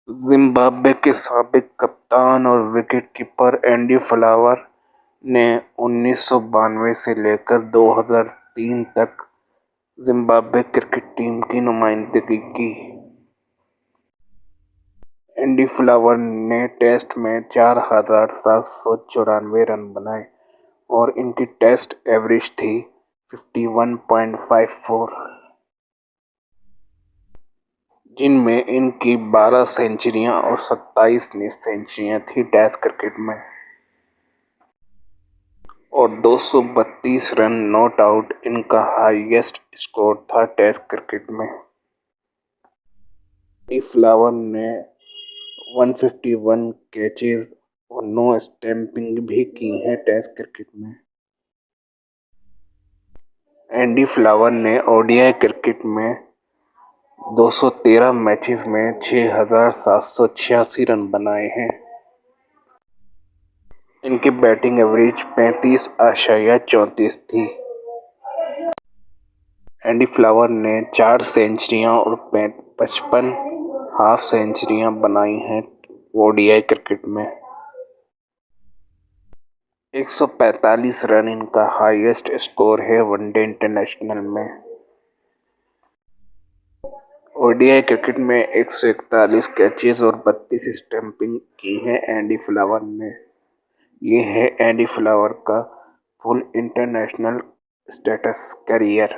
Zimbabwe के साबिक कप्तान और विकेट कीपर एंडी फ्लावर ने 1992 से लेकर 2003 तक जिम्बाब्वे क्रिकेट टीम की नुमाइंदगी की। एंडी फ्लावर ने टेस्ट में 4,794 रन बनाए और इनकी टेस्ट एवरेज थी 51.54, जिनमें इनकी 12 सेंचुरियां और 27 सेंचुरियां थी टेस्ट क्रिकेट में, और 232 रन नॉट आउट इनका हाईएस्ट स्कोर था टेस्ट क्रिकेट में। एंडी फ्लावर ने 151 कैचेज और 9 स्टंपिंग भी की हैं टेस्ट क्रिकेट में। एंडी फ्लावर ने ओडीआई क्रिकेट में 213 मैचेस में 6,786 रन बनाए हैं। इनकी बैटिंग एवरेज 35.34 थी। एंडी फ्लावर ने 4 सेंचुरियां और 55 हाफ सेंचुरियां बनाई हैं ओडीआई क्रिकेट में। 145 रन इनका हाईएस्ट स्कोर है वनडे इंटरनेशनल में। ओडीआई क्रिकेट में 141 कैचेज और 32 स्टंपिंग की है एंडी फ्लावर ने। ये है एंडी फ्लावर का फुल इंटरनेशनल स्टेटस करियर।